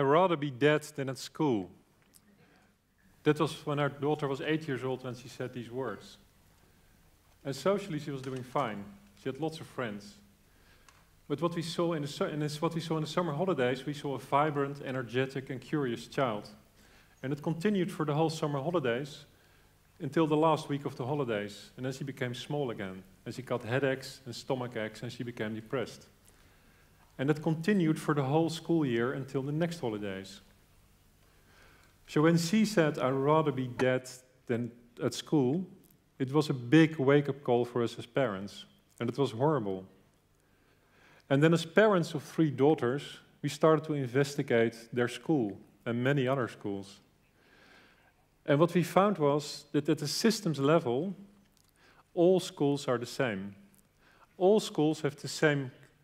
I'd rather be dead than at school. That was when our daughter was 8 years old when she said these words. And socially, she was doing fine. She had lots of friends. But what we saw in the summer holidays, we saw a vibrant, energetic, and curious child. And it continued for the whole summer holidays until the last week of the holidays. And then she became small again. And she got headaches and stomach aches, and she became depressed. And that continued for the whole school year until the next holidays. So when she said, I'd rather be dead than at school, it was a big wake-up call for us as parents. And it was horrible. And then as parents of 3 daughters, we started to investigate their school and many other schools. And what we found was that at the systems level, all schools are the same. All schools have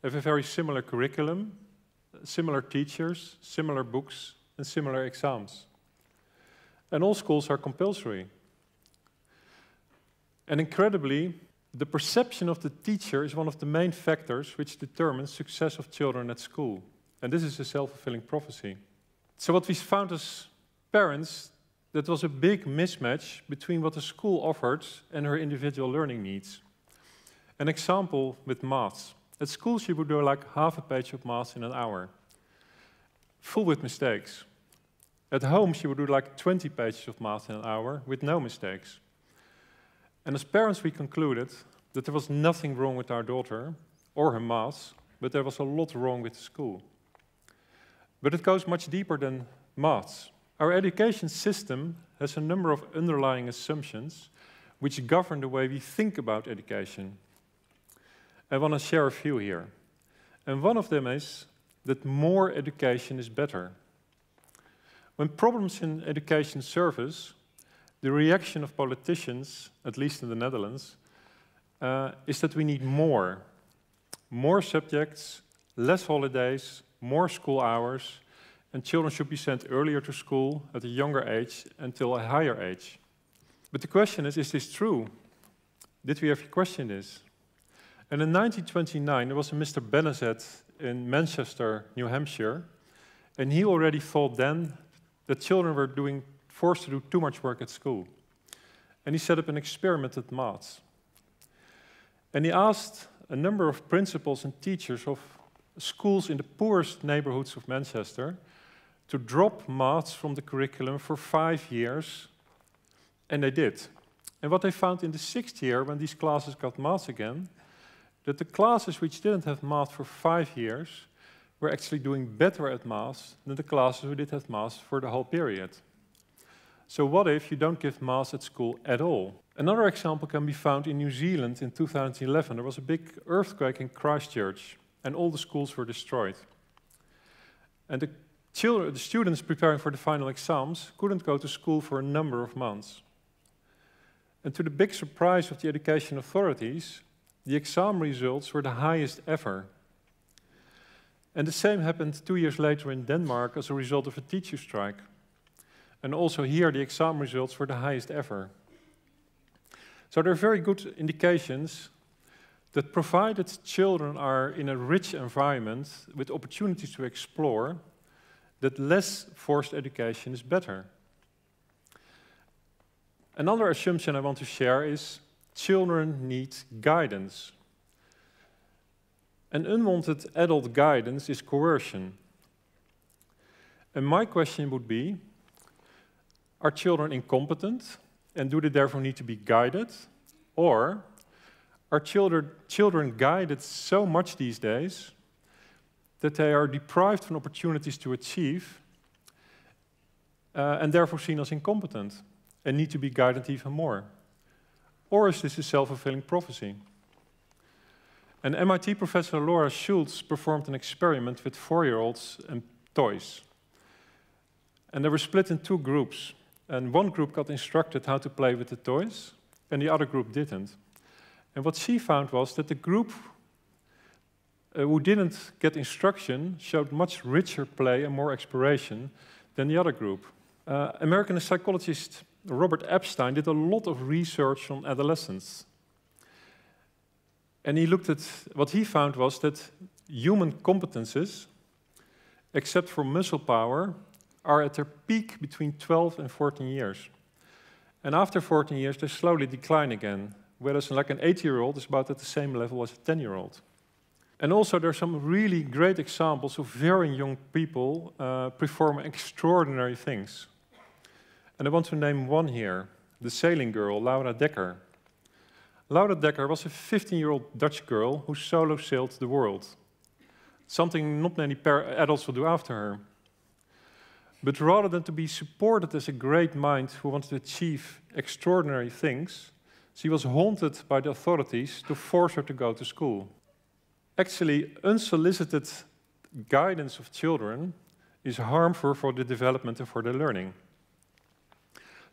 a very similar curriculum, similar teachers, similar books, and similar exams. And all schools are compulsory. And incredibly, the perception of the teacher is one of the main factors which determines success of children at school. And this is a self-fulfilling prophecy. So what we found as parents, that was a big mismatch between what the school offered and her individual learning needs. An example with maths. At school, she would do like half a page of maths in an hour, full with mistakes. At home, she would do like 20 pages of maths in an hour with no mistakes. And as parents, we concluded that there was nothing wrong with our daughter or her maths, but there was a lot wrong with the school. But it goes much deeper than maths. Our education system has a number of underlying assumptions which govern the way we think about education. I want to share a few here. And one of them is that more education is better. When problems in education surface, the reaction of politicians, at least in the Netherlands, is that we need more. More subjects, less holidays, more school hours, and children should be sent earlier to school at a younger age until a higher age. But the question is this true? Did we ever question this? And in 1929, there was a Mr. Benezet in Manchester, New Hampshire, and he already thought then that children were forced to do too much work at school. And he set up an experiment with maths. And he asked a number of principals and teachers of schools in the poorest neighborhoods of Manchester to drop maths from the curriculum for 5 years, and they did. And what they found in the 6th year, when these classes got maths again, that the classes which didn't have math for 5 years were actually doing better at maths than the classes who did have maths for the whole period. So what if you don't give maths at school at all? Another example can be found in New Zealand in 2011. There was a big earthquake in Christchurch, and all the schools were destroyed. And the students preparing for the final exams couldn't go to school for a number of months. And to the big surprise of the education authorities, the exam results were the highest ever. And the same happened 2 years later in Denmark as a result of a teacher strike. And also here, the exam results were the highest ever. So there are very good indications that provided children are in a rich environment with opportunities to explore, that less forced education is better. Another assumption I want to share is children need guidance. An unwanted adult guidance is coercion. And my question would be, are children incompetent and do they therefore need to be guided? Or are children guided so much these days that they are deprived from opportunities to achieve and therefore seen as incompetent and need to be guided even more? Or is this a self-fulfilling prophecy? And MIT professor Laura Schultz performed an experiment with 4-year-olds and toys. And they were split in 2 groups. And one group got instructed how to play with the toys, and the other group didn't. And what she found was that the group who didn't get instruction showed much richer play and more exploration than the other group. American psychologist Robert Epstein did a lot of research on adolescents. And he looked at, what he found was that human competences except for muscle power, are at their peak between 12 and 14 years. And after 14 years, they slowly decline again, whereas like an 8-year-old is about at the same level as a 10-year-old. And also there are some really great examples of very young people performing extraordinary things. And I want to name one here, the sailing girl, Laura Dekker. Laura Dekker was a 15-year-old Dutch girl who solo sailed the world, something not many adults will do after her. But rather than to be supported as a great mind who wanted to achieve extraordinary things, she was haunted by the authorities to force her to go to school. Actually, unsolicited guidance of children is harmful for the development and for their learning.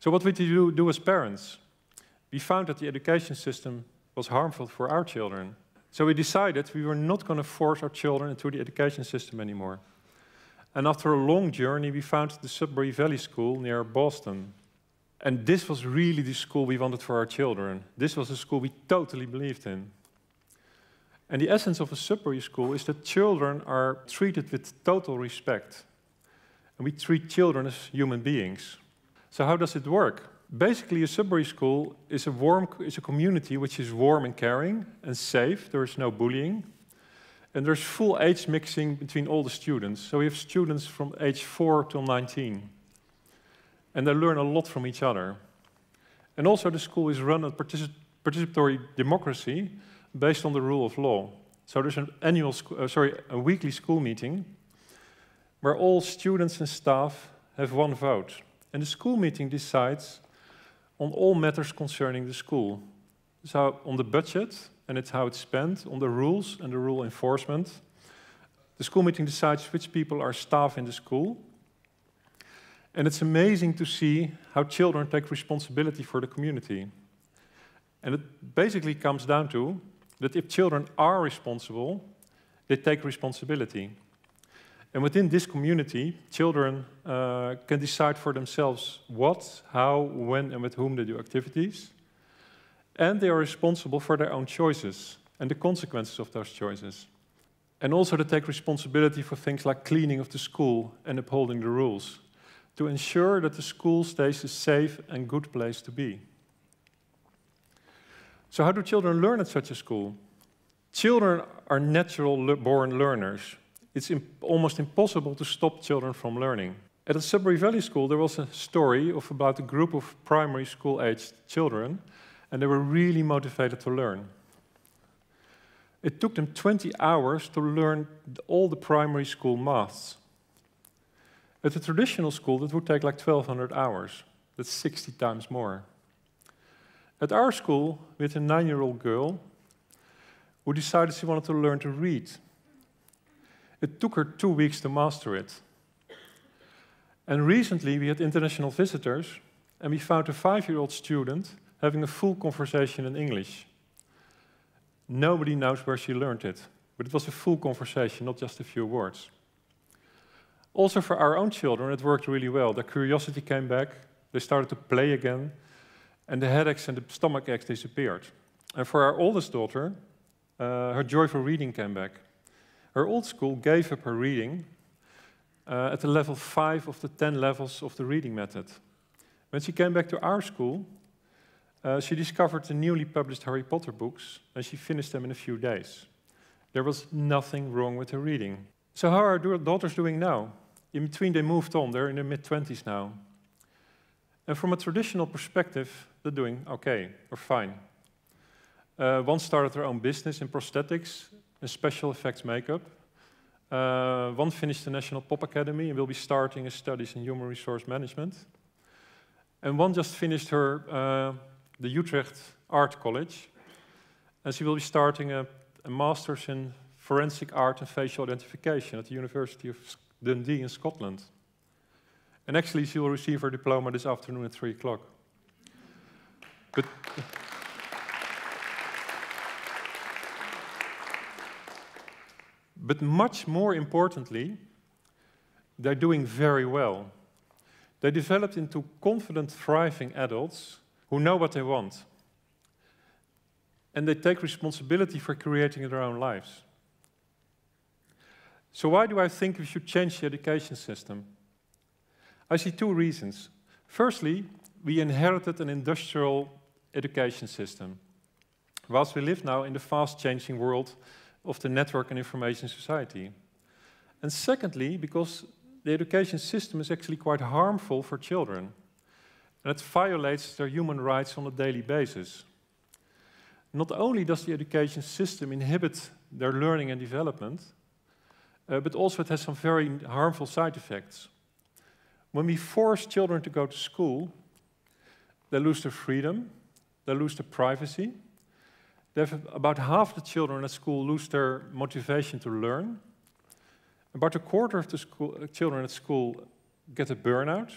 So what would you do as parents? We found that the education system was harmful for our children. So we decided we were not going to force our children into the education system anymore. And after a long journey, we found the Sudbury Valley School near Boston. And this was really the school we wanted for our children. This was a school we totally believed in. And the essence of a Sudbury school is that children are treated with total respect. And we treat children as human beings. So how does it work? Basically, a Sudbury school is a community which is warm and caring and safe. There is no bullying. And there's full age mixing between all the students. So we have students from age 4 till 19. And they learn a lot from each other. And also the school is run on participatory democracy based on the rule of law. So there's a weekly school meeting where all students and staff have one vote. And the school meeting decides on all matters concerning the school. So on the budget, and it's how it's spent, on the rules and the rule enforcement. The school meeting decides which people are staff in the school. And it's amazing to see how children take responsibility for the community. And it basically comes down to that if children are responsible, they take responsibility. And within this community, children can decide for themselves what, how, when, and with whom they do activities. And they are responsible for their own choices and the consequences of those choices. And also they take responsibility for things like cleaning of the school and upholding the rules, to ensure that the school stays a safe and good place to be. So how do children learn at such a school? Children are natural-born learners. It's almost impossible to stop children from learning. At the Sudbury Valley School, there was a story about a group of primary school-aged children, and they were really motivated to learn. It took them 20 hours to learn all the primary school maths. At a traditional school, that would take like 1,200 hours. That's 60 times more. At our school, we had a 9-year-old girl who decided she wanted to learn to read. It took her 2 weeks to master it. And recently, we had international visitors, and we found a 5-year-old student having a full conversation in English. Nobody knows where she learned it, but it was a full conversation, not just a few words. Also for our own children, it worked really well. Their curiosity came back, they started to play again, and the headaches and the stomach aches disappeared. And for our oldest daughter, her joy for reading came back. Her old school gave up her reading at the level 5 of the 10 levels of the reading method. When she came back to our school, she discovered the newly published Harry Potter books, and she finished them in a few days. There was nothing wrong with her reading. So how are our daughters doing now? In between, they moved on. They're in their mid-20s now. And from a traditional perspective, they're doing okay, or fine. One started their own business in prosthetics and special effects makeup. One finished the National Pop Academy and will be starting his studies in human resource management. And one just finished the Utrecht Art College, and she will be starting a master's in forensic art and facial identification at the University of Dundee in Scotland. And actually, she will receive her diploma this afternoon at 3 o'clock. But much more importantly, they're doing very well. They developed into confident, thriving adults who know what they want. And they take responsibility for creating their own lives. So why do I think we should change the education system? I see two reasons. Firstly, we inherited an industrial education system, whilst we live now in the fast-changing world of the network and information society. And secondly, because the education system is actually quite harmful for children, and it violates their human rights on a daily basis. Not only does the education system inhibit their learning and development, but also it has some very harmful side effects. When we force children to go to school, they lose their freedom, they lose their privacy. About half the children at school lose their motivation to learn. About a quarter of the children at school get a burnout.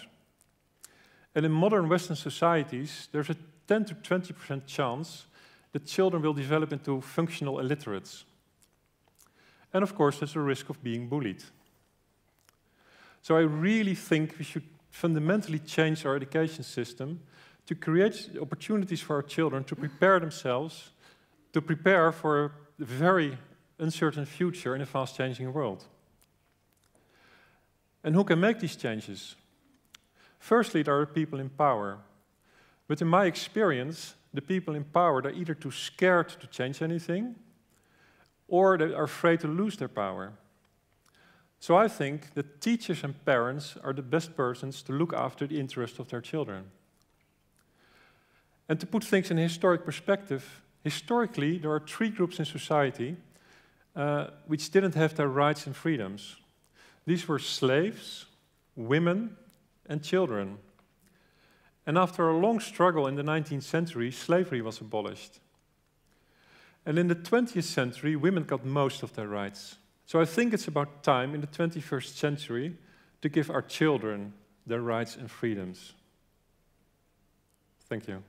And in modern Western societies, there's a 10 to 20% chance that children will develop into functional illiterates. And of course, there's a risk of being bullied. So I really think we should fundamentally change our education system to create opportunities for our children to prepare themselves, to prepare for a very uncertain future in a fast-changing world. And who can make these changes? Firstly, there are people in power. But in my experience, the people in power are either too scared to change anything, or they are afraid to lose their power. So I think that teachers and parents are the best persons to look after the interests of their children. And to put things in a historic perspective, historically there are three groups in society which didn't have their rights and freedoms. These were slaves, women, and children. And after a long struggle in the 19th century, slavery was abolished. And in the 20th century, women got most of their rights. So I think it's about time in the 21st century to give our children their rights and freedoms. Thank you.